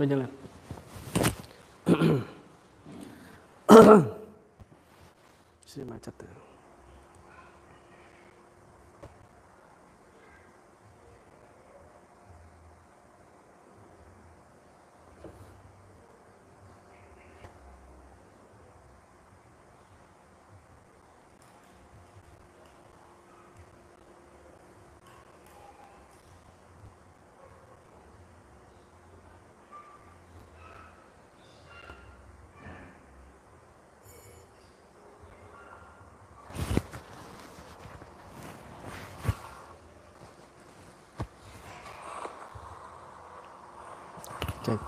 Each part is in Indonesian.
Berjalan. Sini macet ya.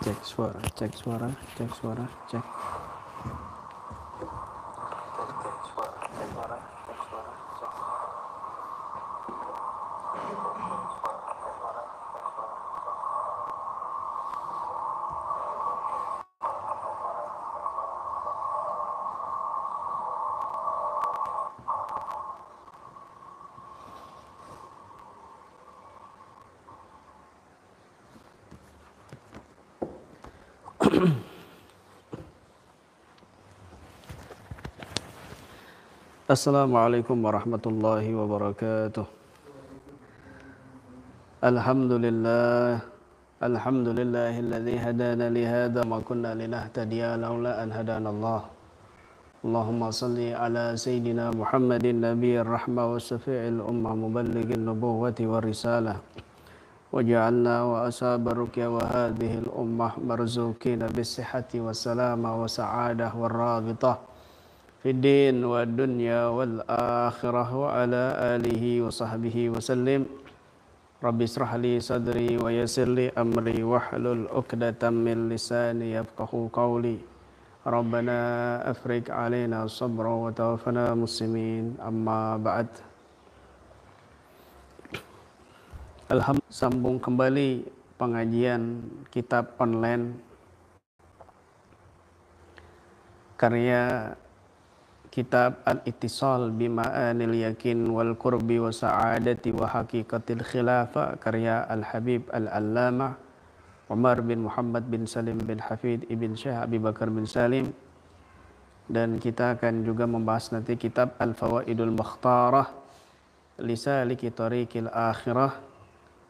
Cek suara, cek suara, cek suara, cek. Assalamualaikum warahmatullahi wabarakatuh. Alhamdulillahilladzi hadana li hadza ma kunna linahtadiya laula an hadanallah. Allahumma salli ala sayyidina Muhammadin nabiyyir rahmah wa syafi'il ummah muballighin nubuwwati war risalah. Waj'alna wa ashab ruqyah wa hadhihi al-ummah marzuqina bis-sihhati was-salama wa sa'adah war-rabitah fid din wa dunya wal akhirah wa ala alihi wa sahbihi wa sallim. Rabbi israh li sadri wa yassir li amri wahlul 'uqdatam min lisani yafqahu qawli. Rabbana afriq 'alaina sabra wa tawaffana muslimin. Amma ba'd. Alhamdulillah, sambung kembali pengajian kitab online karya kitab Al-Ittisal Bima'anil Yakin wal Qurbi wa Sa'adati wa Haqiqatil Khilafah karya Al-Habib Al-Allamah Umar bin Muhammad bin Salim bin Hafid ibn Syekh Abi Bakar bin Salim. Dan kita akan juga membahas nanti kitab Al-Fawaidul Mukhtarah Lisaliki Tariqil Akhirah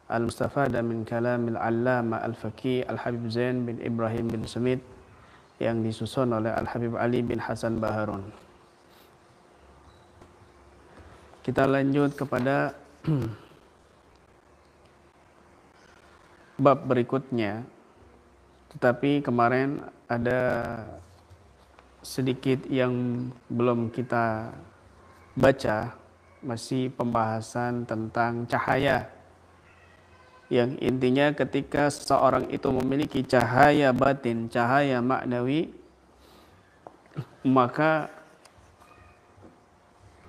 Al-Mustafada min Kalamil Allama Al-Faqih Al-Habib Zain bin Ibrahim bin Sumit yang disusun oleh Al-Habib Ali bin Hasan Baharun. Kita lanjut kepada bab berikutnya. Tetapi kemarin ada sedikit yang belum kita baca, masih pembahasan tentang cahaya. Yang intinya ketika seseorang itu memiliki cahaya batin, cahaya maknawi, maka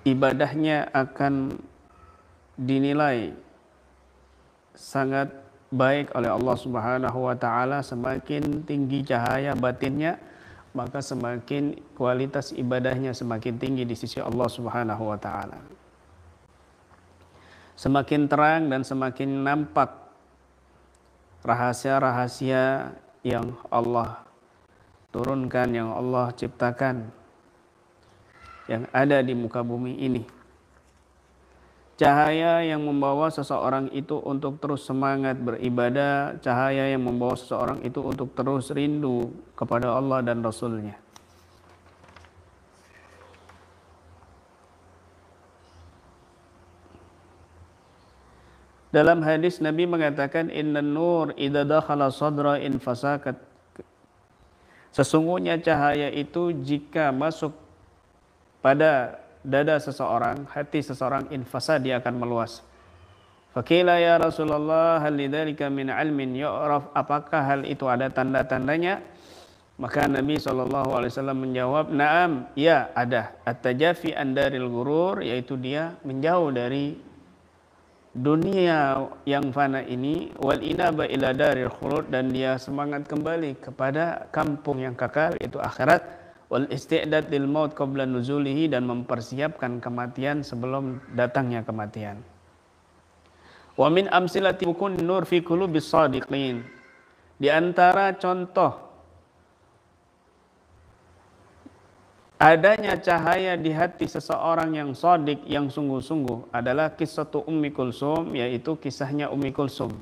ibadahnya akan dinilai sangat baik oleh Allah Subhanahu wa taala. Semakin tinggi cahaya batinnya, maka semakin kualitas ibadahnya semakin tinggi di sisi Allah Subhanahu wa taala. Semakin terang dan semakin nampak rahasia-rahasia yang Allah turunkan, yang Allah ciptakan, yang ada di muka bumi ini. Cahaya yang membawa seseorang itu untuk terus semangat beribadah, cahaya yang membawa seseorang itu untuk terus rindu kepada Allah dan Rasul-Nya. Dalam hadis Nabi mengatakan, innan nur idza dakhala sadra infasakat. Sesungguhnya cahaya itu jika masuk pada dada seseorang, hati seseorang, infasa, dia akan meluas. Faqila ya Rasulullah hal lidzalika min ilmin yu'raf, apakah hal itu ada tanda-tandanya? Maka Nabi SAW menjawab, na'am, ya ada. At-tajafi an daril ghurur, yaitu dia menjauh dari dunia yang fana ini, wal inaba ila daril khulud, dan dia semangat kembali kepada kampung yang kekal, yaitu akhirat. Wal isti'dad lil maut qabla nuzulihi, dan mempersiapkan kematian sebelum datangnya kematian. Wa min amsilati kun nur fi qulubis shadiqin, Di antara contoh adanya cahaya di hati seseorang yang shadiq, yang sungguh-sungguh adalah kisah Ummi Kulsum, yaitu kisahnya Ummi Kulsum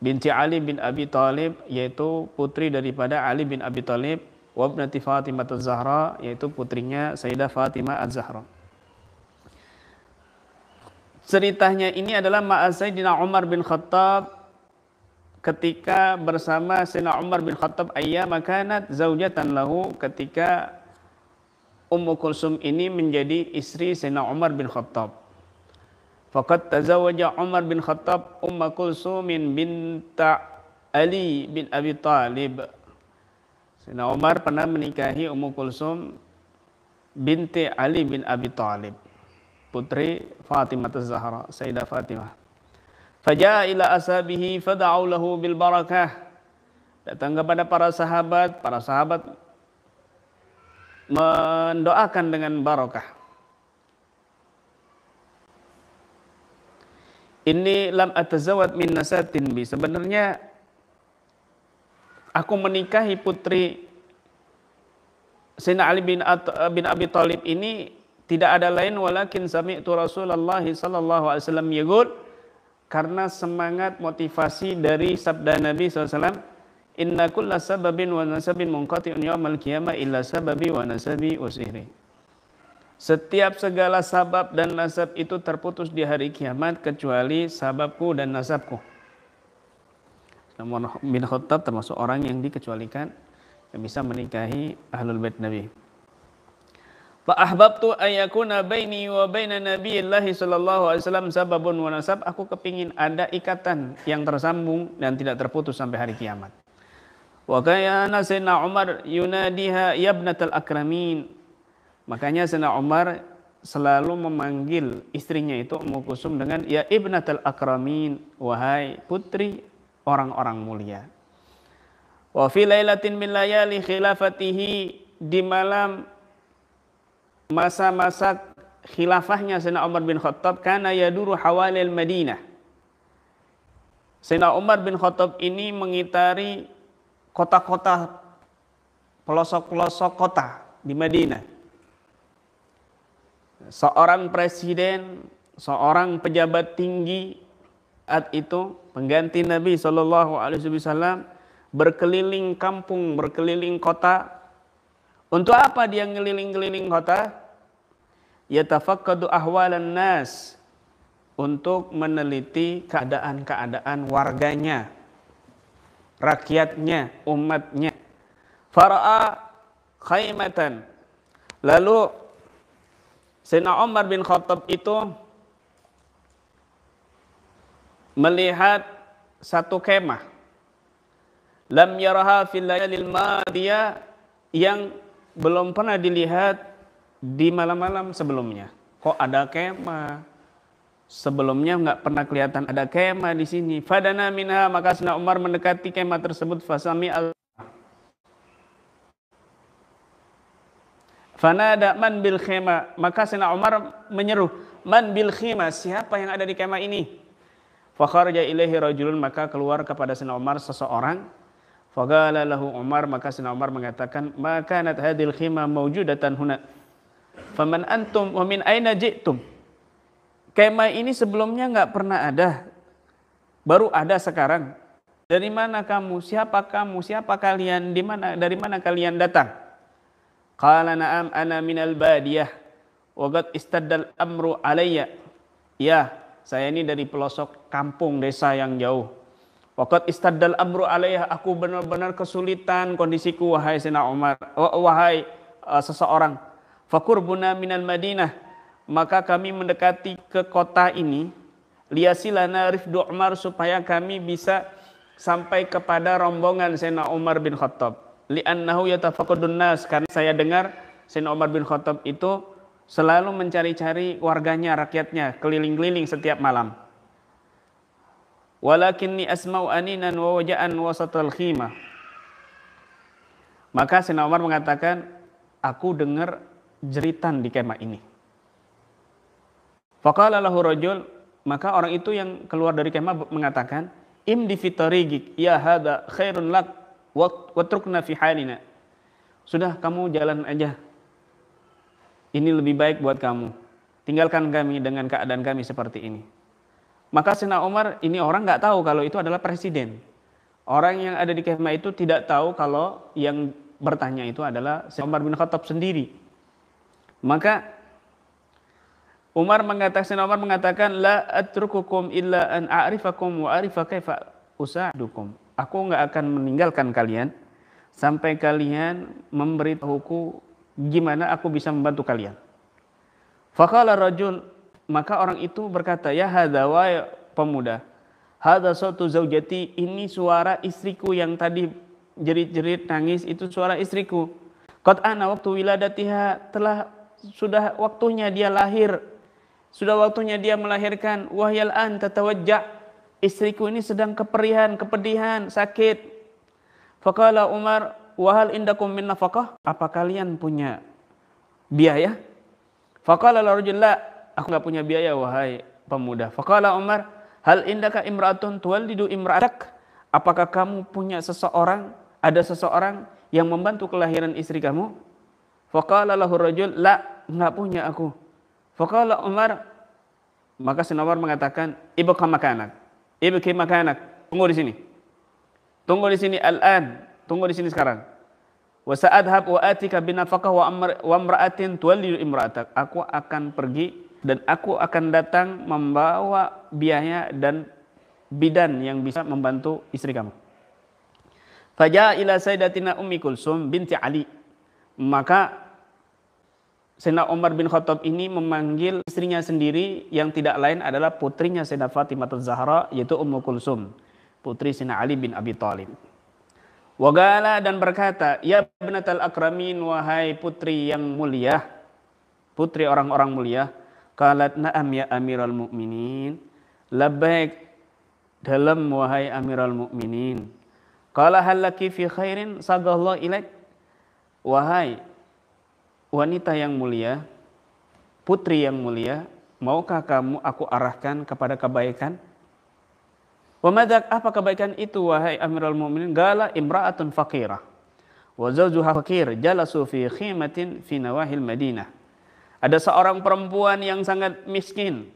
binti Ali bin Abi Thalib, yaitu putri daripada Ali bin Abi Thalib, wa ibnati Fatimah Az-Zahra, yaitu putrinya Sayyidah Fatimah Az-Zahra. Ceritanya ini adalah ma'az Sayyidina Umar bin Khattab ketika bersama Sayyidina Umar bin Khattab ayyama kanat zaujatan lahu, ketika Ummu Kulsum ini menjadi istri Sayyidina Umar bin Khattab. Faqad tazawwaja Umar bin Khattab Ummu Kulsumin binta Ali bin Abi Thalib. Sayyidina Umar pernah menikahi Ummu Kulsum binti Ali bin Abi Thalib, putri Fatimah Az-Zahra, Sayyidah Fatimah. Faja'a ila ashabihi fada'u lahu bil barakah. Datang kepada para sahabat mendoakan dengan barakah. Ini lam atazawad min nasatin bi. Sebenarnya aku menikahi putri Sayyidina Ali bin Abi Thalib ini tidak ada lain walakin sami'tu Rasulullah sallallahu alaihi wasallam yaqul, karena semangat motivasi dari sabda Nabi SAW, inna kulla sababin wa nasabin munqati'un yawmal qiyamah illa sababi wa nasabi wa sihri. Setiap segala sabab dan nasab itu terputus di hari kiamat kecuali sababku dan nasabku. Umar bin Khattab termasuk orang yang dikecualikan yang bisa menikahi ahlul bait Nabi. Fa ahbabtu ayyakuna baini wa baina nabiyillahi sallallahu alaihi wasallam sababun wa nasab. Aku kepingin ada ikatan yang tersambung dan tidak terputus sampai hari kiamat. Wa kana Sayyidina Umar yunadiha yabnatal akramin. Makanya Sayyidina Umar selalu memanggil istrinya itu Ummu Kulsum dengan ya ibnatal akramin, wahai putri orang-orang mulia. Wa fi lailatin min layali khilafatihi, di malam masa-masa khilafahnya Sayyidina Umar bin Khattab, kana yaduru hawalil Madinah. Sayyidina Umar bin Khattab ini mengitari kota-kota, pelosok-pelosok kota di Madinah. Seorang presiden, seorang pejabat tinggi saat itu, pengganti Nabi SAW, berkeliling kampung, berkeliling kota. Untuk apa dia ngeliling-keliling kota? Yatafaqqadu ahwalan nas, untuk meneliti keadaan-keadaan warganya, rakyatnya, umatnya. Fara'a khaymatan. Lalu Sayyidina Umar bin Khattab itu melihat satu kemah. Lam yaraha fil layalil madiyah, yang belum pernah dilihat di malam-malam sebelumnya. Kok ada kemah? Sebelumnya nggak pernah kelihatan ada kemah di sini. Fadana minha, maka Sayyidina Umar mendekati kemah tersebut. Fasami fanada man bil khimah, maka Sayyidina Umar menyeru, man bil khimah, siapa yang ada di kemah ini? Fa kharaja ilaihi rajulun, maka keluar kepada Sayyidina Umar seseorang. Faqala lahu Umar, maka Sayyidina Umar mengatakan, ma kanat hadhil khimah mawjudatan huna. Faman antum wa min aina ji'tum? Kemah ini sebelumnya nggak pernah ada, baru ada sekarang. Dari mana kamu? Siapa kamu? Siapa kalian? Dari mana kalian datang? Qala na'am ana minal badiyah wa qad istaddal amru alayya. Ya, saya ini dari pelosok kampung desa yang jauh. Wa qad istaddal amru alayya, aku benar-benar kesulitan kondisiku wahai Sayyidina Umar, wahai seseorang. Faqurbuna minal Madinah, maka kami mendekati ke kota ini, liyasilana rifdu Umar, supaya kami bisa sampai kepada rombongan Sayyidina Umar bin Khattab. Li'annahu yatafaqadun nas, karena saya dengar Sayyidina Umar bin Khattab itu selalu mencari-cari warganya, rakyatnya, keliling-keliling setiap malam. Walakinni asma'u aninan wa waja'an wasatal khimah. Maka Sayyidina Umar mengatakan, aku dengar jeritan di kemah ini. Faqala lahu rajul, maka orang itu yang keluar dari kemah mengatakan, imdi fi tariqik ya hada khairun lak watrukna fi halina. Sudah, kamu jalan aja. Ini lebih baik buat kamu. Tinggalkan kami dengan keadaan kami seperti ini. Maka Sayyidina Umar, ini orang nggak tahu kalau itu adalah presiden. Orang yang ada di kemah itu tidak tahu kalau yang bertanya itu adalah Sayyidina Umar bin Khattab sendiri. Maka Sayyidina Umar mengatakan, la atrukukum illa an a'rifakum wa a'rifa kaifa usa'dukum. Aku nggak akan meninggalkan kalian sampai kalian memberitahuku gimana aku bisa membantu kalian. Faqala rajul, maka orang itu berkata, ya hadza wa pemuda, hadza sautu zaujati, ini suara istriku yang tadi jerit-jerit nangis, itu suara istriku. Qad ana waktu wiladatiha, sudah waktunya dia lahir, sudah waktunya dia melahirkan. Wahyal an tatawajja, istriku ini sedang kepedihan, sakit. Faqala Umar, wahal indakum min nafaqah, apa kalian punya biaya? Faqala rajul, la, aku enggak punya biaya wahai pemuda. Faqala Umar, hal indaka imra'atun tuwallidu imra'atak, apakah kamu punya ada seseorang yang membantu kelahiran istri kamu? Faqala lahu rajul, la, enggak punya aku. Faqala Umar, maka Sayyidina Umar mengatakan, ibqa makanak, tunggu di sini. Tunggu di sini al-an, tunggu di sini sekarang. Wa sa'adhab wa atika binafaqah wa imra'atin tuwallidu imra'atak. Aku akan pergi dan aku akan datang membawa biaya dan bidan yang bisa membantu istri kamu. Faja'a ila sayyidatina Ummi Kulsum binti Ali. Maka Sayyidina Umar bin Khattab ini memanggil istrinya sendiri yang tidak lain adalah putrinya Sayyidah Fatimah Az-Zahra, yaitu Ummu Kulsum, putri Sayyidina Ali bin Abi Thalib. Wagala, dan berkata, ya bnatal akramin, wahai putri yang mulia, putri orang-orang mulia. Qalat na'am ya amiral mu'minin, labbaik, dalam wahai amiral mu'minin. Qala halaki fi khairin sagallahu ilaik, wahai wanita yang mulia, putri yang mulia, maukah kamu aku arahkan kepada kebaikan? Wa madak, apa kebaikan itu wahai Amirul Mukminin? Gala imra'atun faqirah wa zawjuha faqir jalasu fi khimatin fi nawahil Madinah. Ada seorang perempuan yang sangat miskin,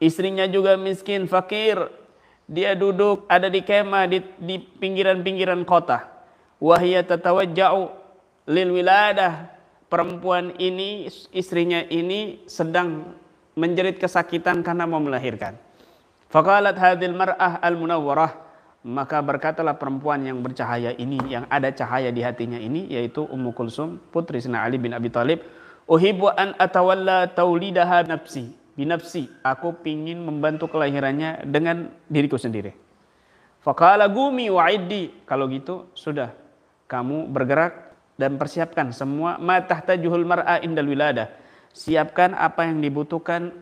istrinya juga miskin, fakir. Dia duduk ada di kemah di pinggiran-pinggiran kota. Wa hiya tatawajja'u lil wiladah. Perempuan ini, istrinya ini sedang menjerit kesakitan karena mau melahirkan. Faqalat hadhil mar'ah al-munawwarah, maka berkatalah perempuan yang bercahaya ini, yang ada cahaya di hatinya ini, yaitu Ummu Kulsum, putri Sayyidina Ali bin Abi Thalib, uhibbu an atawalla taulidaha binafsi, aku pingin membantu kelahirannya dengan diriku sendiri. Faqala gumi wa'iddi, kalau gitu sudah, kamu bergerak dan persiapkan semua ma tahtajuhul mar'a indal wiladah, siapkan apa yang dibutuhkan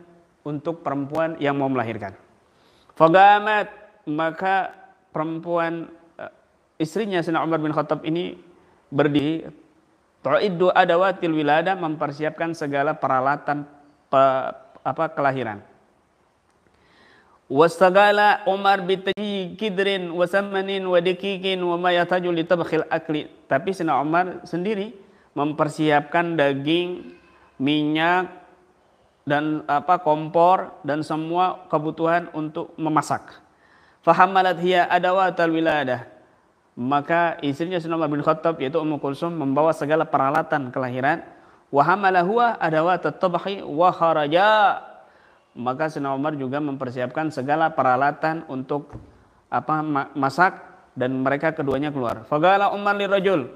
untuk perempuan yang mau melahirkan. Fagamat, maka perempuan istrinya Sayyidina Umar bin Khattab ini berdiri, tu'iddu adawatil wilada, mempersiapkan segala peralatan kelahiran. Wastagala Umar bitaji kidrin wasamanin wadikikin wa ma yataju li tabkhil akli. Tapi Sayyidina Umar sendiri mempersiapkan daging, minyak, dan kompor dan semua kebutuhan untuk memasak. Fahamalat hiya adawatal wiladah, maka istrinya Sayyidina Umar bin Khattab yaitu Ummu Kulsum membawa segala peralatan kelahiran. Wa hamala huwa adawatat tabhi wa kharaja, maka Sayyidina Umar juga mempersiapkan segala peralatan untuk masak, dan mereka keduanya keluar. Faqala Umar lirajul,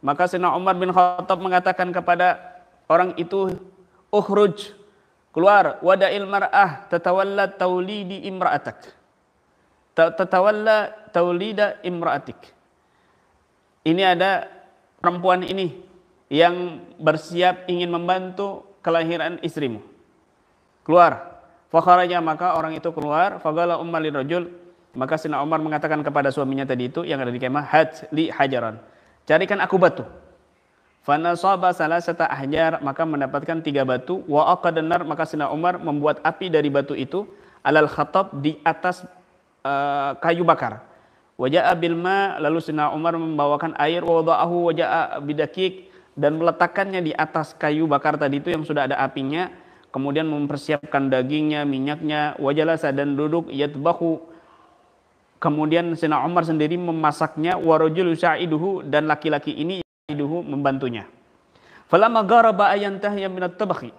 maka Sayyidina Umar bin Khattab mengatakan kepada orang itu, ukhruj, keluar, wada'il mar'ah tatawalla taulidi imra'atak, tatawalla taulida imra'atik. Ini ada perempuan ini yang bersiap ingin membantu kelahiran istrimu. Keluar. Fakharaja, maka orang itu keluar. Faqala Umar lirajul, maka Sayyidina Umar mengatakan kepada suaminya tadi itu yang ada di kemah, haj li hajaran, carikan aku batu. Fanasaba salasata ahjar, maka mendapatkan 3 batu. Wa aqadan nar, maka Sayyidina Umar membuat api dari batu itu, alal khatab, di atas kayu bakar. Waja'a bil ma, lalu Sayyidina Umar membawakan air, wa wada'ahu waja'a bidakik, dan meletakkannya di atas kayu bakar tadi itu yang sudah ada apinya, kemudian mempersiapkan dagingnya, minyaknya, wajalasa, dan duduk yatbahu, kemudian Sayyidina Umar sendiri memasaknya, wa rajulu sa'iduhu, dan laki-laki ini sa'iduhu membantunya. Falamma gharaba ayantahya minat tabakhi,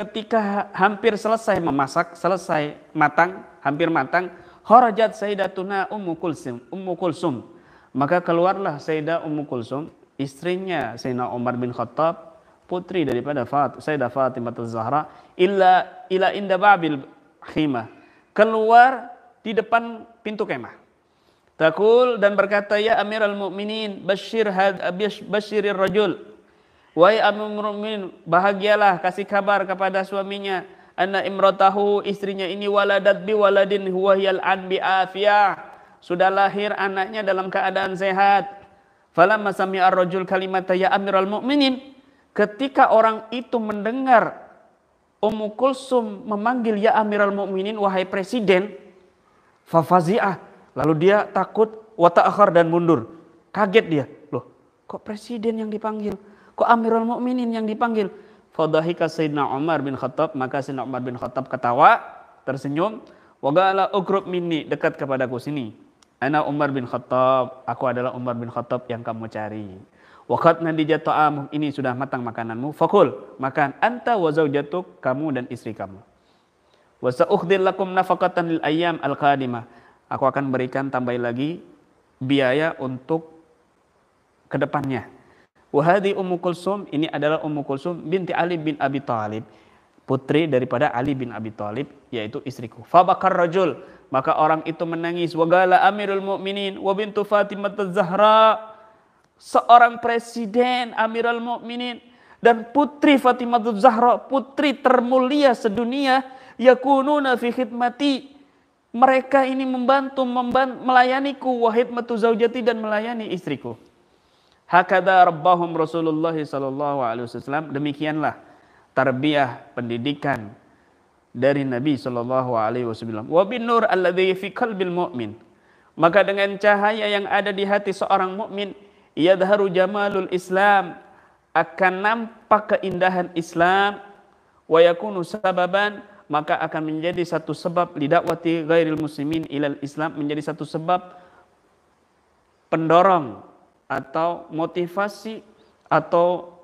ketika hampir selesai memasak, selesai matang, hampir matang, kharajat sayyidatuna Ummu Kulsum, maka keluarlah Sayyidah Ummu Kulsum, istrinya Sayyidina Umar bin Khattab, putri daripada Sayyidah Fatimah Az-Zahra, ila inda babil khimah, keluar di depan pintu kemah. Taqul, dan berkata, ya Amirul Mukminin, basyirir rajul, wahai Amirul Mukminin, bahagialah, kasih kabar kepada suaminya, anna imratahu, istrinya ini, waladat bi waladin huwa hiyal an bi afiyah, sudah lahir anaknya dalam keadaan sehat. Falamma sami'a ar-rajul kalimata ya Amirul Mukminin, ketika orang itu mendengar Ummu Kulsum memanggil ya Amirul Mukminin, wahai presiden, fafazi'ah, lalu dia takut, wa ta'akhir, dan mundur. Kaget dia, loh kok presiden yang dipanggil, kok Amirul Mukminin yang dipanggil? Fadhahika Sayyidina Umar bin Khattab, maka Sayyidina Umar bin Khattab ketawa, tersenyum, wa qala uqrub minni, dekat kepadaku sini. Ana Umar bin Khattab, aku adalah Umar bin Khattab yang kamu cari. Wa qad nadija ta'am, ini sudah matang makananmu. Fakul, makan, anta wa zaujatuk, kamu dan istri kamu. Wa sa'ukhdil lakum nafaqatan lil ayyam al-qadimah, aku akan berikan tambah lagi biaya untuk kedepannya. Wahadi Ummu Kulsum, ini adalah Ummu Kulsum binti Ali bin Abi Thalib, putri daripada Ali bin Abi Thalib, yaitu istriku. Fabakar rajul, maka orang itu menangis. Wagala Amirul Mukminin wa bintu Fatimah Az-Zahra, seorang presiden, Amirul Mukminin, dan putri Fatimah Az-Zahra, putri termulia sedunia, yakununa fi khidmati, mereka ini membantu melayaniku, wa khidmatu zaujati, dan melayani istriku. Hakadha rabbahum Rasulullah sallallahu alaihi wasallam, demikianlah tarbiyah, pendidikan dari Nabi sallallahu alaihi wasallam. Wa bin nur alladhi fi qalbil mu'min, maka dengan cahaya yang ada di hati seorang mukmin, yadharu jamalul Islam, akan nampak keindahan Islam, wa yakunu sababan, maka akan menjadi satu sebab lidakwati ghairil muslimin ilal Islam, menjadi satu sebab pendorong atau motivasi atau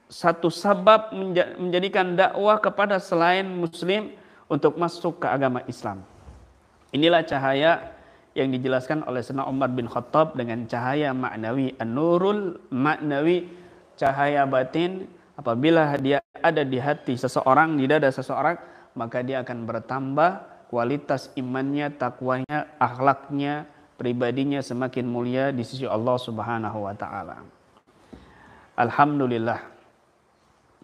satu sebab menjadikan dakwah kepada selain muslim untuk masuk ke agama Islam. Inilah cahaya yang dijelaskan oleh Sayyidina Umar bin Khattab dengan cahaya maknawi, an-nurul maknawi, cahaya batin. Apabila dia ada di hati seseorang, di dada seseorang, maka dia akan bertambah kualitas imannya, takwanya, akhlaknya, pribadinya semakin mulia di sisi Allah Subhanahu wa taala. Alhamdulillah.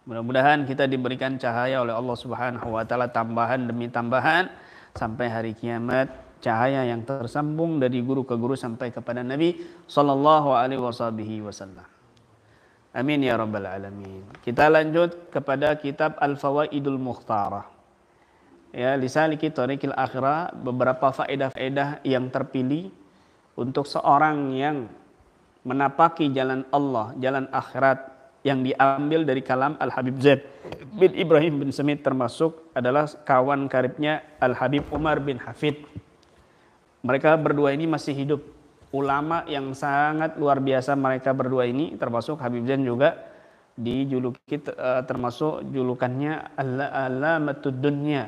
Mudah-mudahan kita diberikan cahaya oleh Allah Subhanahu wa taala, tambahan demi tambahan sampai hari kiamat, cahaya yang tersambung dari guru ke guru sampai kepada Nabi sallallahu alaihi wasallam. Amin ya rabbal alamin. Kita lanjut kepada kitab Al-Fawaidul Mukhtarah. Ya, lisaliki tariqil akhirah, beberapa faedah-faedah yang terpilih untuk seorang yang menapaki jalan Allah, jalan akhirat, yang diambil dari kalam Al-Habib Zaid bin Ibrahim bin Samit, termasuk adalah kawan karibnya Al-Habib Umar bin Hafid. Mereka berdua ini masih hidup, ulama yang sangat luar biasa mereka berdua ini, termasuk Habib Zaid juga dijuluki, termasuk julukannya Al-Alamatud Dunya,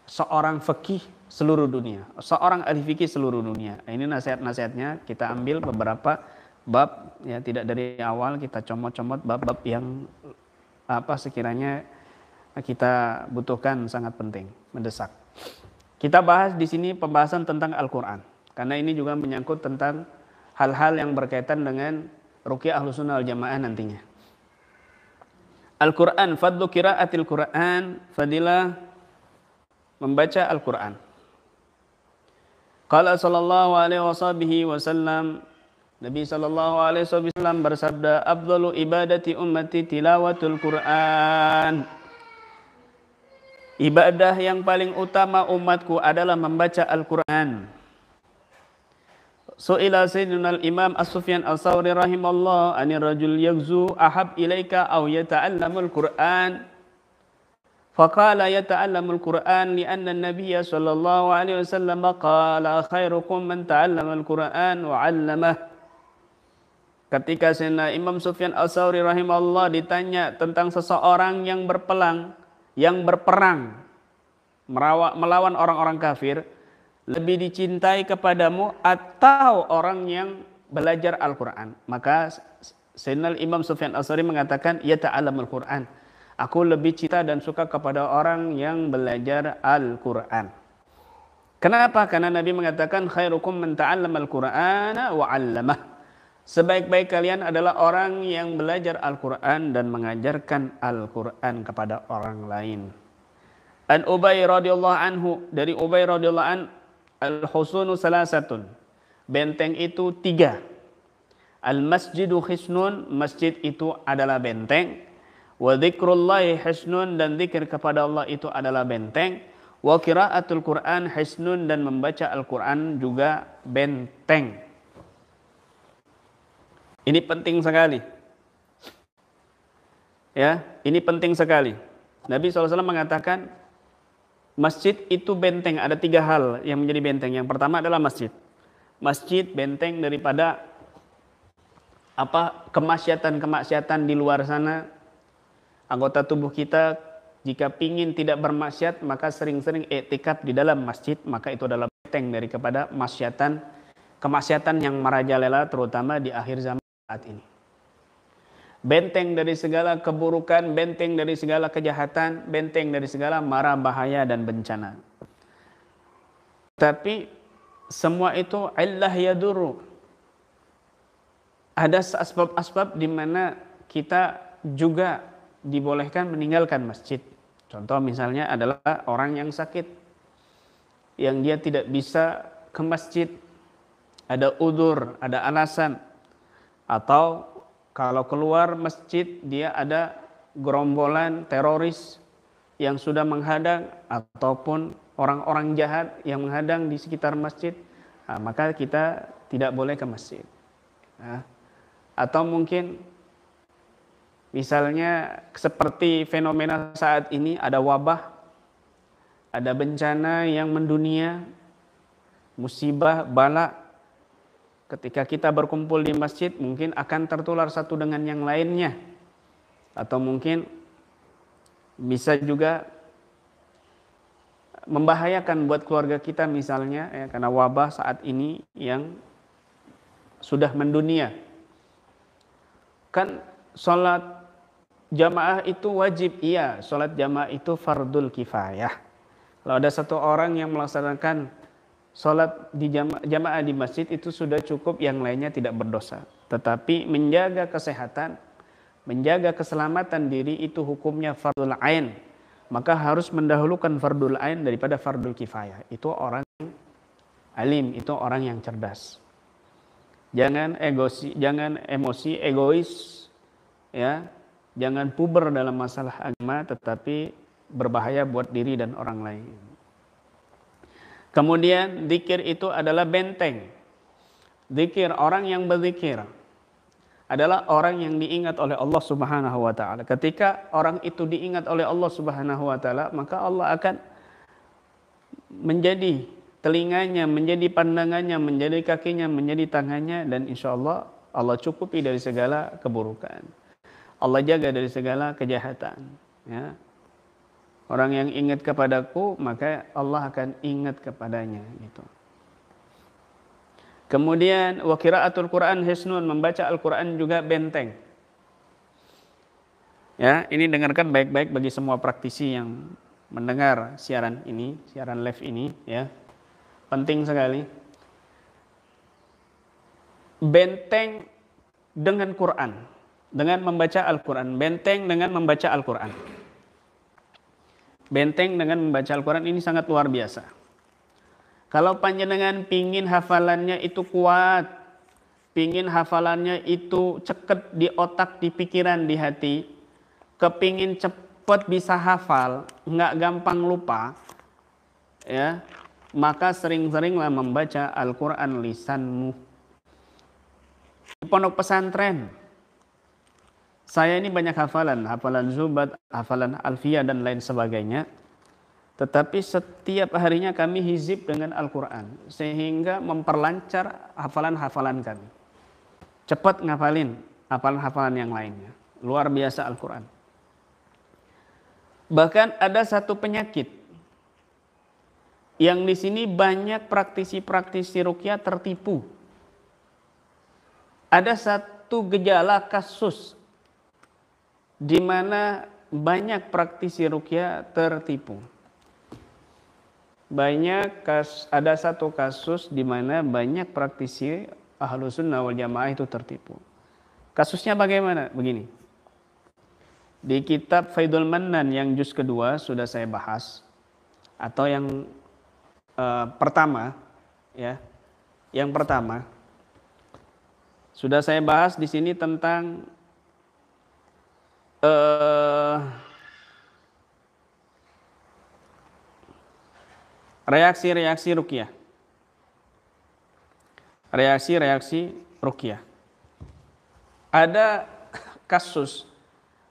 seorang fikih seluruh dunia, seorang ahli fikih seluruh dunia. Ini nasihat-nasihatnya kita ambil beberapa bab, ya, tidak dari awal kita comot-comot bab-bab yang sekiranya kita butuhkan, sangat penting, mendesak. Kita bahas di sini pembahasan tentang Al-Qur'an, karena ini juga menyangkut tentang hal-hal yang berkaitan dengan ruqyah Ahlussunnah wal Jamaah nantinya. Al-Qur'an, fadlu qiraatil Qur'an, fadilah membaca Al-Qur'an. Qala sallallahu alaihi wasallam, Nabi sallallahu alaihi wasallam bersabda, afdalu ibadati ummati tilawatul Qur'an. Ibadah yang paling utama umatku adalah membaca Al-Quran. Su'ila Sayyidina Imam As-Sufyan As-Sawri rahimahullah ani rajul yaghzu ahab ilaika aw yata'allamul Qur'an. Faqala yata'allamul Qur'an li'anna an-nabiy sallallahu alaihi wasallam qala khairukum man ta'allamal Qur'an wa 'allamah. Ketika Sayyidina Imam Sufyan As-Sawri rahimahullah ditanya tentang seseorang yang berperang melawan orang-orang kafir, lebih dicintai kepadamu atau orang yang belajar Al-Quran? Maka Sayyidina Imam Sufyan As-Sawri mengatakan, ya ta'alamul Quran. Aku lebih cinta dan suka kepada orang yang belajar Al-Quran. Kenapa? Karena Nabi mengatakan, khairukum man ta'allamal Qur'ana wa 'allamah. Sebaik-baik kalian adalah orang yang belajar Al-Quran dan mengajarkan Al-Quran kepada orang lain. An Ubay radhiyallahu anhu, dari Ubay radhiyallahu an, al-husunu salasatun, benteng itu 3. Al-masjidu hisnun, masjid itu adalah benteng. Wa dzikrullahi hisnun, dan zikir kepada Allah itu adalah benteng. Wa qiraatul Qur'an hisnun, dan membaca Al-Quran juga benteng. Ini penting sekali. Ya, ini penting sekali. Nabi SAW mengatakan masjid itu benteng. Ada 3 hal yang menjadi benteng. Yang pertama adalah masjid. Masjid benteng daripada kemaksiatan di luar sana. Anggota tubuh kita jika pingin tidak bermaksiat, maka sering-sering iktikaf di dalam masjid, maka itu adalah benteng daripada kemaksiatan yang merajalela, terutama di akhir zaman saat ini. Benteng dari segala keburukan, benteng dari segala kejahatan, benteng dari segala mara bahaya dan bencana. Tapi semua itu illah yaduru. Ada asbab-asbab di mana kita juga dibolehkan meninggalkan masjid. Contoh misalnya adalah orang yang sakit, yang dia tidak bisa ke masjid, ada udzur, ada alasan. Atau kalau keluar masjid dia ada gerombolan teroris yang sudah menghadang, ataupun orang-orang jahat yang menghadang di sekitar masjid, maka kita tidak boleh ke masjid. Atau mungkin misalnya seperti fenomena saat ini, ada wabah, ada bencana yang mendunia, musibah, bala. Ketika kita berkumpul di masjid, mungkin akan tertular satu dengan yang lainnya. Atau mungkin bisa juga membahayakan buat keluarga kita misalnya, ya, karena wabah saat ini yang sudah mendunia. Kan sholat jamaah itu wajib, iya. Sholat jamaah itu fardul kifayah. Kalau ada satu orang yang melaksanakan sholat di jamaah di masjid, itu sudah cukup, yang lainnya tidak berdosa. Tetapi menjaga kesehatan, menjaga keselamatan diri itu hukumnya fardul ain. Maka harus mendahulukan fardul ain daripada fardul kifayah. Itu orang yang alim, itu orang yang cerdas. Jangan emosi egois, ya. Jangan puber dalam masalah agama, tetapi berbahaya buat diri dan orang lain. Kemudian zikir itu adalah benteng. Zikir, orang yang berzikir adalah orang yang diingat oleh Allah Subhanahu wa taala. Ketika orang itu diingat oleh Allah Subhanahu wa taala, maka Allah akan menjadi telinganya, menjadi pandangannya, menjadi kakinya, menjadi tangannya, dan insya Allah Allah cukupi dari segala keburukan. Allah jaga dari segala kejahatan, ya. Orang yang ingat kepadaku, maka Allah akan ingat kepadanya, gitu. Kemudian wa qiraatul Quran hisnun, membaca Al-Quran juga benteng. Ya, ini dengarkan baik-baik bagi semua praktisi yang mendengar siaran ini, siaran live ini, ya. Penting sekali. Benteng dengan Quran, dengan membaca Al-Quran, benteng dengan membaca Al-Quran. Benteng dengan membaca Al-Quran ini sangat luar biasa. Kalau panjenengan pingin hafalannya itu kuat, pingin hafalannya itu ceket di otak, di pikiran, di hati, kepingin cepat cepat bisa hafal, nggak gampang lupa, ya, maka sering-seringlah membaca Al-Quran lisanmu. Di pondok pesantren, saya ini banyak hafalan Zubat, hafalan Alfiyah dan lain sebagainya. Tetapi setiap harinya kami hizib dengan Al-Quran, sehingga memperlancar hafalan-hafalan kami. Cepat ngafalin hafalan-hafalan yang lainnya. Luar biasa Al-Quran. Bahkan ada satu penyakit yang di sini banyak praktisi-praktisi ruqyah tertipu. Ada satu gejala kasus di mana banyak praktisi ruqyah tertipu. Ada satu kasus di mana banyak praktisi Ahlus Sunnah wal Jamaah itu tertipu. Kasusnya bagaimana? Begini. Di kitab Faidul Mannan yang juz kedua sudah saya bahas, atau yang pertama, ya, yang pertama sudah saya bahas di sini tentang reaksi-reaksi ruqyah. Reaksi-reaksi ruqyah. Ada kasus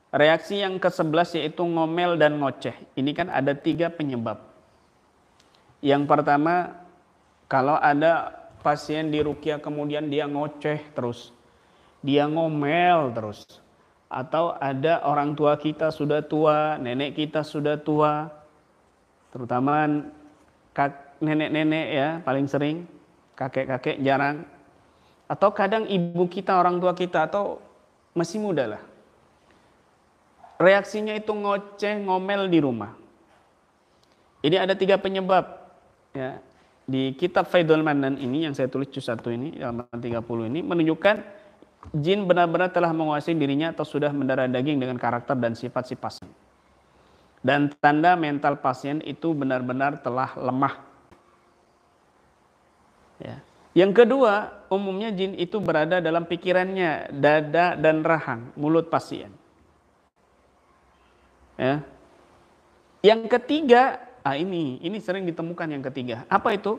reaksi yang ke-11 yaitu ngomel dan ngoceh. Ini kan ada 3 penyebab. Yang pertama, kalau ada pasien di ruqyah kemudian dia ngoceh terus, dia ngomel terus, atau ada orang tua kita sudah tua, nenek kita sudah tua, terutama nenek-nenek ya paling sering, kakek-kakek jarang, atau kadang ibu kita, orang tua kita, atau masih muda lah. Reaksinya itu ngoceh, ngomel di rumah. Ini ada 3 penyebab. Ya, di kitab Faidul Mannan ini yang saya tulis juz 1 ini, halaman 30 ini menunjukkan jin benar-benar telah menguasai dirinya atau sudah mendarah daging dengan karakter dan sifat-sifat. Dan tanda mental pasien itu benar-benar telah lemah. Ya. Yang kedua, umumnya jin itu berada dalam pikirannya, dada dan rahang, mulut pasien. Ya. Yang ketiga, ini sering ditemukan yang ketiga. Apa itu?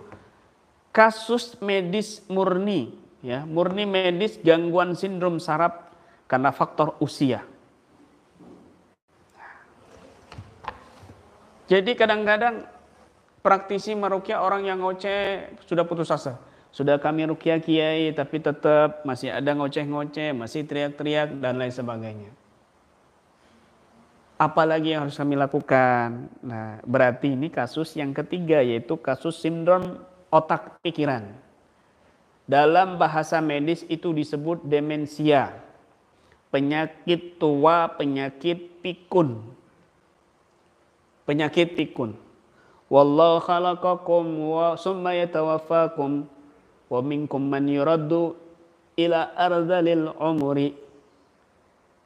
Kasus medis murni, ya, murni medis gangguan sindrom saraf karena faktor usia. Jadi kadang-kadang praktisi meruqyah orang yang ngoceh sudah putus asa. Sudah kami ruqyah kiai tapi tetap masih ada ngoceh-ngoceh, masih teriak-teriak dan lain sebagainya. Apalagi yang harus kami lakukan? Nah, berarti ini kasus yang ketiga, yaitu kasus sindrom otak pikiran. Dalam bahasa medis itu disebut demensia. Penyakit tua, penyakit pikun. Penyakit pikun. Wallahu khalaqakum wa summa yatawaffakum wa minkum man yuraddu ila ardhalil umri.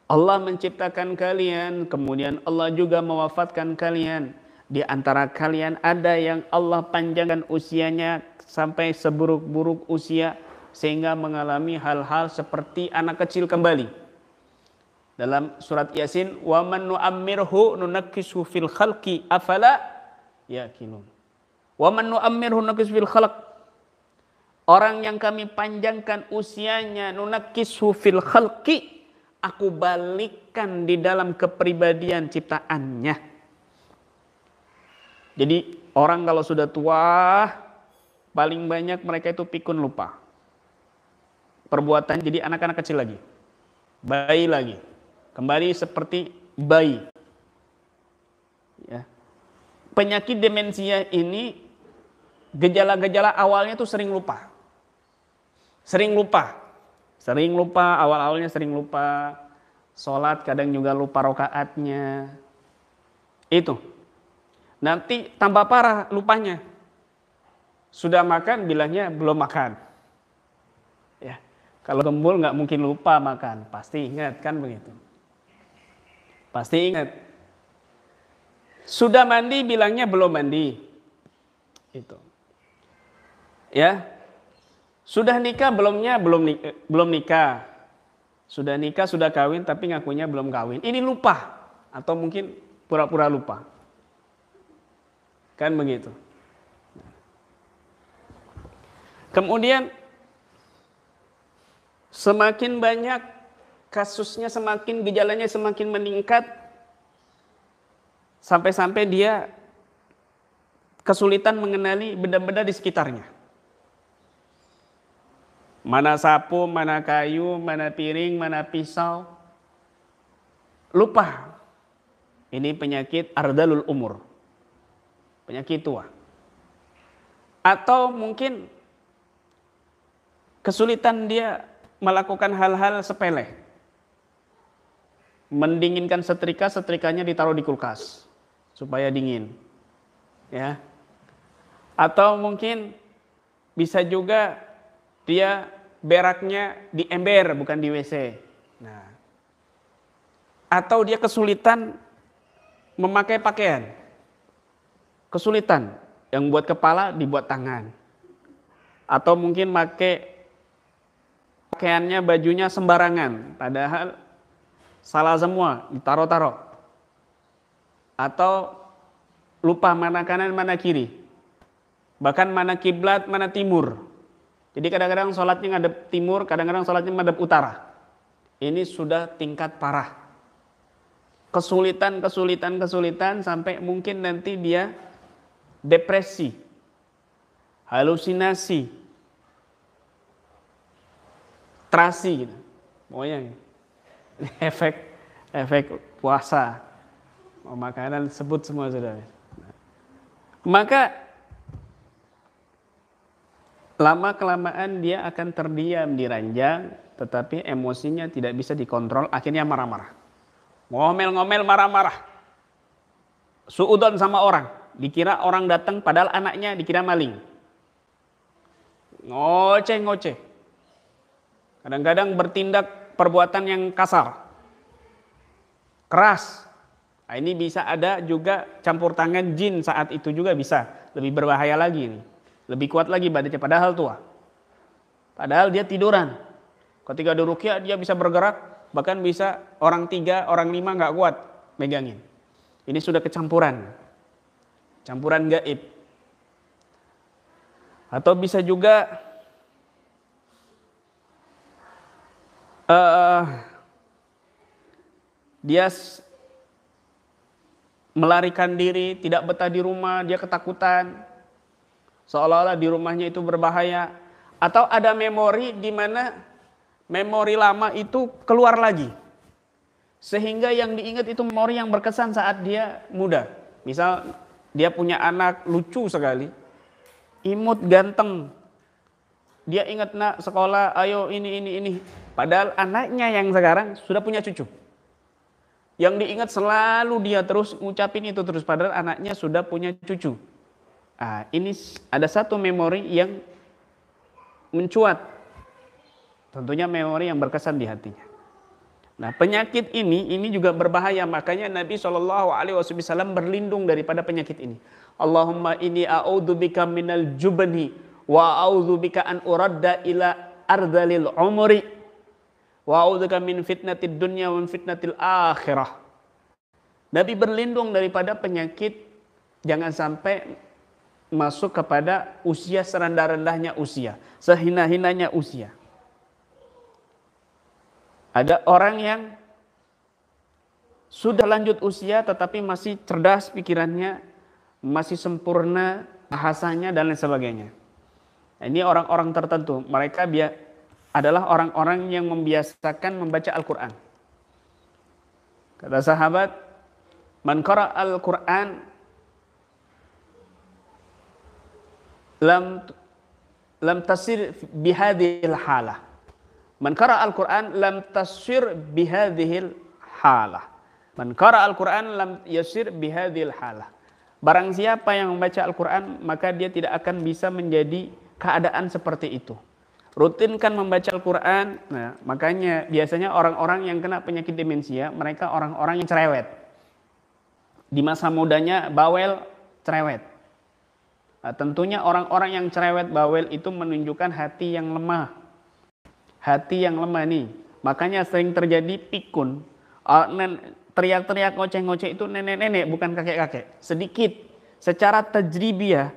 Allah menciptakan kalian, kemudian Allah juga mewafatkan kalian. Di antara kalian ada yang Allah panjangkan usianya sampai seburuk-buruk usia sehingga mengalami hal-hal seperti anak kecil kembali. Dalam surat Yasin, wa man nu'ammirhu nunakkishu fil khalqi afala yaqilun. Wa man nu'ammirhu nunakkishu fil khalq. Orang yang kami panjangkan usianya, nunakkishu fil khalqi, aku balikkan di dalam kepribadian ciptaannya. Jadi orang kalau sudah tua, paling banyak mereka itu pikun lupa. Perbuatan jadi anak-anak kecil lagi. Bayi lagi. Kembali seperti bayi. Ya. Penyakit demensia ini gejala-gejala awalnya tuh sering lupa. Sering lupa, awal-awalnya sering lupa. Sholat kadang juga lupa rokaatnya. Itu. Nanti tambah parah lupanya. Sudah makan bilangnya belum makan. Ya. Kalau gembul nggak mungkin lupa makan. Pasti ingat kan begitu. Pasti ingat. Sudah mandi bilangnya belum mandi. Itu. Ya. Sudah nikah belum nikah. Sudah nikah, sudah kawin tapi ngakunya belum kawin. Ini lupa atau mungkin pura-pura lupa. Kan begitu. Kemudian semakin banyak kasusnya, semakin gejalanya semakin meningkat, sampai-sampai dia kesulitan mengenali benda-benda di sekitarnya. Mana sapu, mana kayu, mana piring, mana pisau. Lupa. Ini penyakit ardalul umur. Penyakit tua. Atau mungkin kesulitan dia melakukan hal-hal sepele. Mendinginkan setrika, setrikanya ditaruh di kulkas supaya dingin. Ya. Atau mungkin bisa juga dia beraknya di ember bukan di WC. Nah. Atau dia kesulitan memakai pakaian. Kesulitan. Yang buat kepala dibuat tangan. Atau mungkin pakai pakaiannya, bajunya sembarangan. Padahal salah semua, ditaruh-taruh. Atau lupa mana kanan, mana kiri. Bahkan mana kiblat, mana timur. Jadi kadang-kadang sholatnya ngadep timur, kadang-kadang sholatnya ngadep utara. Ini sudah tingkat parah. Kesulitan sampai mungkin nanti dia depresi, halusinasi, terasi gitu. Pokoknya efek puasa. Makanan sebut semua sudah. Maka lama-kelamaan dia akan terdiam di ranjang, tetapi emosinya tidak bisa dikontrol, akhirnya marah-marah. Ngomel-ngomel, marah-marah. Suudon sama orang. Dikira orang datang, padahal anaknya dikira maling. Ngoceh-ngoceh. Kadang-kadang bertindak perbuatan yang kasar. Keras. Nah, ini bisa ada juga campur tangan jin saat itu juga bisa. Lebih berbahaya lagi ini. Lebih kuat lagi badannya, padahal tua. Padahal dia tiduran. Ketika diruqyah dia bisa bergerak. Bahkan bisa orang 3, orang 5 nggak kuat megangin. Ini sudah kecampuran. Campuran gaib. Atau bisa juga dia melarikan diri, tidak betah di rumah, dia ketakutan. Seolah-olah di rumahnya itu berbahaya. Atau ada memori di mana memori lama itu keluar lagi. Sehingga yang diingat itu memori yang berkesan saat dia muda. Misal dia punya anak lucu sekali. Imut, ganteng. Dia ingat nak sekolah, ayo ini. Padahal anaknya yang sekarang sudah punya cucu. Yang diingat selalu dia terus ngucapin itu terus. Padahal anaknya sudah punya cucu. Nah, ini ada satu memori yang mencuat. Tentunya memori yang berkesan di hatinya. Nah, penyakit ini juga berbahaya. Makanya Nabi SAW berlindung daripada penyakit ini. Allahumma inni a'udzubika minal jubni wa a'udzubika an uradda ila ardalil umri wa a'udzubika min fitnatid dunya wa min fitnatil akhirah. Nabi berlindung daripada penyakit jangan sampai masuk kepada usia serendah-rendahnya usia, sehina-hinanya usia. Ada orang yang sudah lanjut usia tetapi masih cerdas pikirannya, masih sempurna bahasanya dan lain sebagainya. Ini orang-orang tertentu, mereka adalah orang-orang yang membiasakan membaca Al-Quran. Kata sahabat, man qara al-Quran lam tasir bihadhil halah. Man qara al-Quran lam tasir bihadhil halah. Man qara al-Quran lam yasir bihadhil halah. Barang siapa yang membaca Al-Quran, maka dia tidak akan bisa menjadi keadaan seperti itu. Rutinkan membaca Al-Quran. Nah, makanya biasanya orang-orang yang kena penyakit demensia, mereka orang-orang yang cerewet. Di masa mudanya bawel, cerewet. Nah, tentunya orang-orang yang cerewet, bawel itu menunjukkan hati yang lemah. Hati yang lemah nih. Makanya sering terjadi pikun. teriak-teriak ngoceh-ngoceh itu nenek-nenek bukan kakek-kakek. Sedikit secara tajribiyah,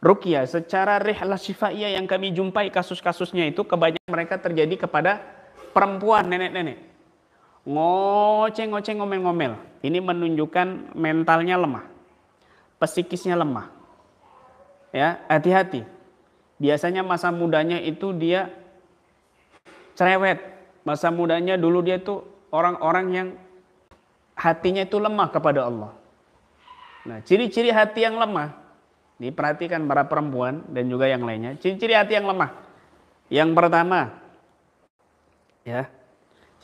ruqyah, secara rihlah syifaiyah yang kami jumpai kasus-kasusnya itu kebanyakan mereka terjadi kepada perempuan nenek-nenek. Ngoceh-ngoceh ngomel-ngomel. Ini menunjukkan mentalnya lemah. Psikisnya lemah. Ya, hati-hati. Biasanya masa mudanya itu dia cerewet. Masa mudanya dulu dia tuh orang-orang yang hatinya itu lemah kepada Allah. Nah, ciri-ciri hati yang lemah, diperhatikan para perempuan dan juga yang lainnya. Ciri-ciri hati yang lemah. Yang pertama, ya,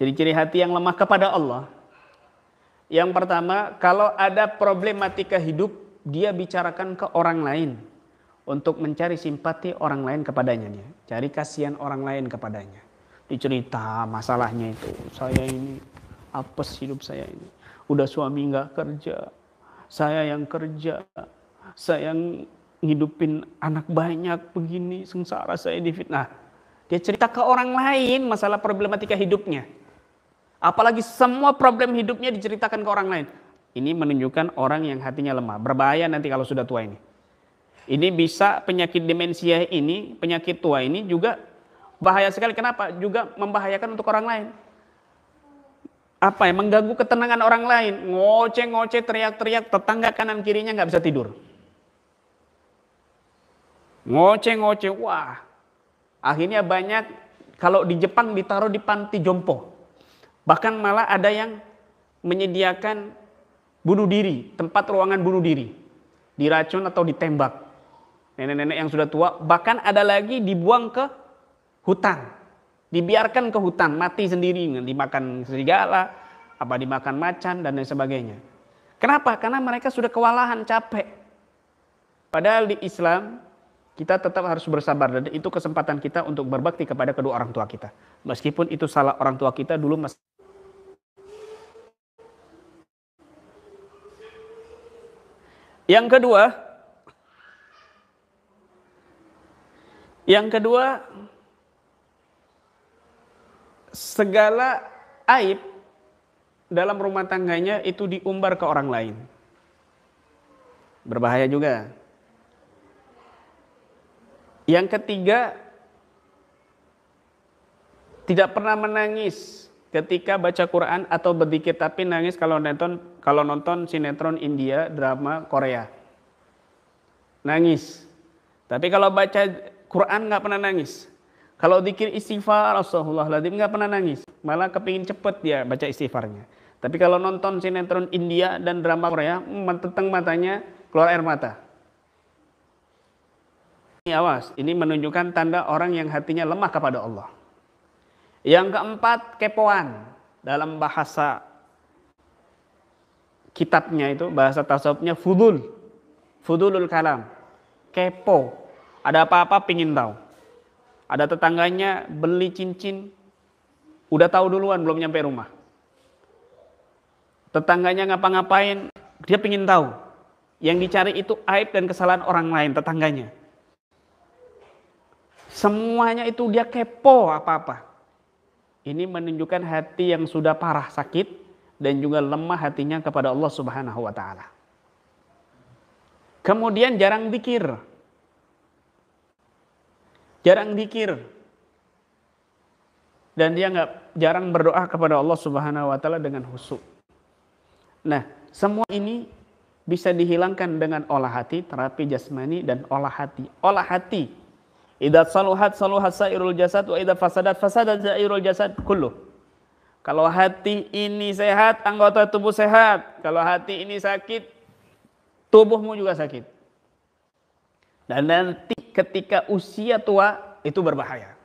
ciri-ciri hati yang lemah kepada Allah. Yang pertama, kalau ada problematika hidup, dia bicarakan ke orang lain untuk mencari simpati orang lain kepadanya. Dia cari kasihan orang lain kepadanya. Dicerita masalahnya itu, saya ini apes hidup saya ini. Udah suami nggak kerja, saya yang kerja, saya yang ngidupin anak banyak begini, sengsara saya difitnah. Dia cerita ke orang lain masalah problematika hidupnya. Apalagi semua problem hidupnya diceritakan ke orang lain. Ini menunjukkan orang yang hatinya lemah. Berbahaya nanti kalau sudah tua ini. Ini bisa penyakit demensia ini, penyakit tua ini juga bahaya sekali. Kenapa? Juga membahayakan untuk orang lain. Apa ya? Mengganggu ketenangan orang lain. Ngoceh-ngoceh, teriak-teriak, tetangga kanan kirinya nggak bisa tidur. Ngoceh-ngoceh, wah. Akhirnya banyak, kalau di Jepang ditaruh di panti jompo. Bahkan malah ada yang menyediakan bunuh diri, tempat ruangan bunuh diri. Diracun atau ditembak. Nenek-nenek yang sudah tua, bahkan ada lagi dibuang ke hutan. Dibiarkan ke hutan, mati sendiri, dimakan serigala, apa dimakan macan dan lain sebagainya. Kenapa? Karena mereka sudah kewalahan, capek. Padahal di Islam kita tetap harus bersabar dan itu kesempatan kita untuk berbakti kepada kedua orang tua kita. Meskipun itu salah orang tua kita dulu masih. Yang kedua, segala aib dalam rumah tangganya itu diumbar ke orang lain. Berbahaya juga. Yang ketiga, tidak pernah menangis ketika baca Quran atau berzikir, tapi nangis kalau nonton sinetron India, drama Korea. Nangis. Tapi kalau baca Quran nggak pernah nangis. Kalau zikir istighfar, astagfirullahaladzim, nggak pernah nangis. Malah kepingin cepet dia baca istighfarnya. Tapi kalau nonton sinetron India dan drama Korea, teteng matanya keluar air mata. Awas, ini menunjukkan tanda orang yang hatinya lemah kepada Allah. Yang keempat, kepoan. Dalam bahasa kitabnya itu, bahasa tasawufnya fudulul kalam. Kepo. Ada apa-apa pingin tahu. Ada tetangganya beli cincin, udah tahu duluan belum nyampe rumah. Tetangganya ngapa-ngapain, dia pingin tahu. Yang dicari itu aib dan kesalahan orang lain, tetangganya. Semuanya itu dia kepo apa-apa. Ini menunjukkan hati yang sudah parah sakit dan juga lemah hatinya kepada Allah Subhanahu wa taala. Kemudian jarang zikir. Dan dia jarang berdoa kepada Allah Subhanahu wa taala dengan khusyuk. Nah, semua ini bisa dihilangkan dengan olah hati, terapi jasmani dan olah hati. Olah hati. Idza saluhat sairul jasad wa idza fasadat sairul jasad kullu. Kalau hati ini sehat, anggota tubuh sehat. Kalau hati ini sakit, tubuhmu juga sakit. Dan nanti ketika usia tua itu berbahaya.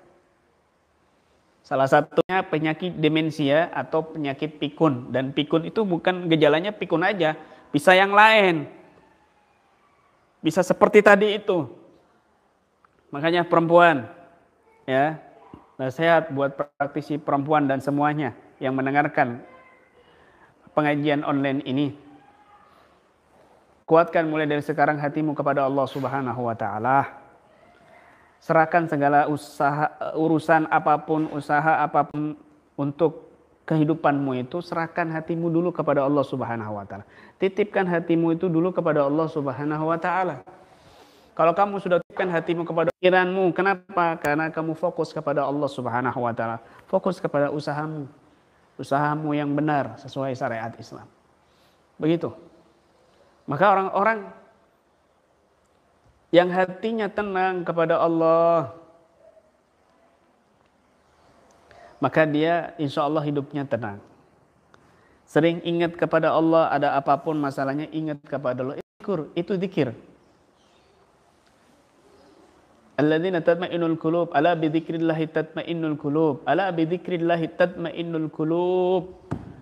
Salah satunya penyakit demensia atau penyakit pikun. Dan pikun itu bukan gejalanya pikun aja, bisa yang lain. Bisa seperti tadi itu. Makanya perempuan, ya, nasihat buat praktisi perempuan dan semuanya yang mendengarkan pengajian online ini. Kuatkan mulai dari sekarang hatimu kepada Allah Subhanahu wa taala. Serahkan segala usaha apapun untuk kehidupanmu itu, serahkan hatimu dulu kepada Allah Subhanahu wa taala. Titipkan hatimu itu dulu kepada Allah Subhanahu wa taala. Kalau kamu sudah titipkan hatimu kepada pikiranmu, kenapa? Karena kamu fokus kepada Allah Subhanahu wa taala. Fokus kepada usahamu. Usahamu yang benar sesuai syariat Islam. Begitu. Maka orang-orang yang hatinya tenang kepada Allah, maka dia insya Allah hidupnya tenang. Sering ingat kepada Allah, ada apapun masalahnya ingat kepada Allah. Itu zikir. Alladzina tatma'innul qulub, ala bi dzikrillahi tatma'innul qulub, ala bi dzikrillahi tatma'innul qulub.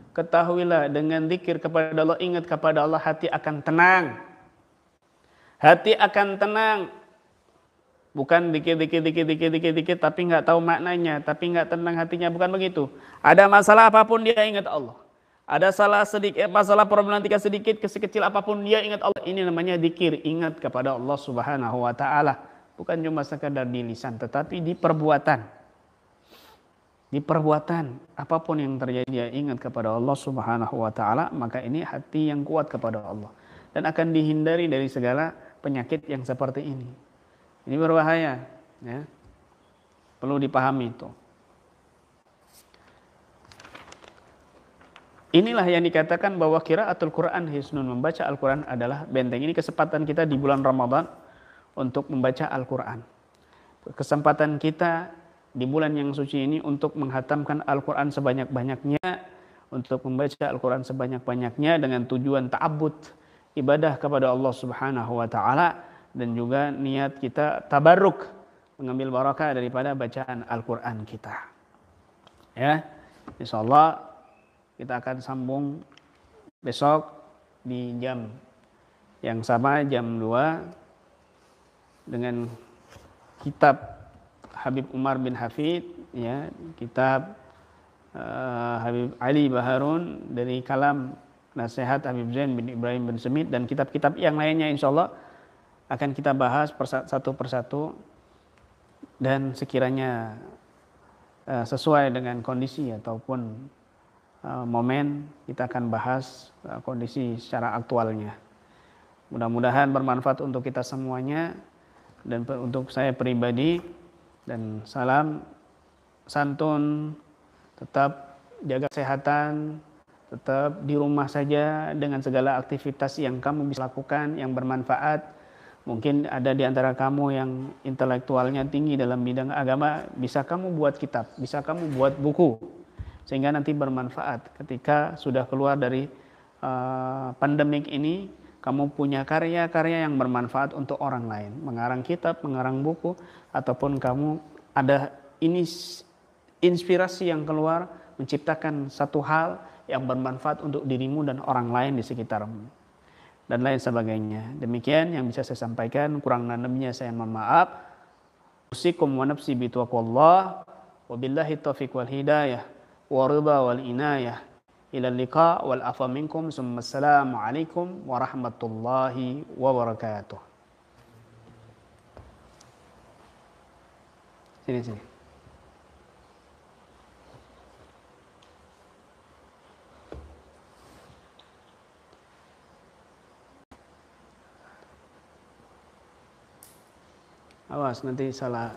Ketahuilah dengan zikir kepada Allah, ingat kepada Allah, hati akan tenang. Hati akan tenang. Bukan dikit tapi nggak tahu maknanya, tapi nggak tenang hatinya, bukan begitu. Ada masalah apapun dia ingat Allah. Ada salah sedikit, masalah problematika sedikit, sekecil apapun dia ingat Allah. Ini namanya zikir, ingat kepada Allah Subhanahu wa taala. Bukan cuma sekadar di lisan, tetapi di perbuatan. Di perbuatan, apapun yang terjadi dia ingat kepada Allah Subhanahu wa taala, maka ini hati yang kuat kepada Allah dan akan dihindari dari segala penyakit yang seperti ini. Ini berbahaya, ya. Perlu dipahami itu. Inilah yang dikatakan bahwa qiraatul Quran hisnun, membaca Al-Quran adalah benteng. Ini kesempatan kita di bulan Ramadan untuk membaca Al-Quran. Kesempatan kita di bulan yang suci ini untuk menghatamkan Al-Quran sebanyak-banyaknya, untuk membaca Al-Quran sebanyak-banyaknya dengan tujuan ta'abbud, ibadah kepada Allah Subhanahu wa taala, dan juga niat kita tabarruk, mengambil barakah daripada bacaan Al-Quran kita. Ya, insyaallah kita akan sambung besok di jam yang sama, jam 2, dengan kitab Habib Umar bin Hafid, ya, kitab Habib Ali Baharun dari kalam nasihat Habib Zain bin Ibrahim bin Semit, dan kitab-kitab yang lainnya insyaallah akan kita bahas satu persatu, dan sekiranya sesuai dengan kondisi ataupun momen, kita akan bahas kondisi secara aktualnya. Mudah-mudahan bermanfaat untuk kita semuanya dan untuk saya pribadi. Dan salam santun, tetap jaga kesehatan, tetap di rumah saja dengan segala aktivitas yang kamu bisa lakukan yang bermanfaat. Mungkin ada di antara kamu yang intelektualnya tinggi dalam bidang agama, bisa kamu buat kitab, bisa kamu buat buku, sehingga nanti bermanfaat ketika sudah keluar dari pandemik ini. Kamu punya karya-karya yang bermanfaat untuk orang lain, mengarang kitab, mengarang buku, ataupun kamu ada ini inspirasi yang keluar menciptakan satu hal yang bermanfaat untuk dirimu dan orang lain di sekitarmu, dan lain sebagainya. Demikian yang bisa saya sampaikan, kurang lebihnya saya mohon maaf. Usikum wa nafsi bitaqwallah, wabillahi taufiq wal hidayah, wa ridha wal inayah. Ila liqa wal afa minkum, summa assalamu alaikum warahmatullahi wabarakatuh. Sini. Awas nanti salah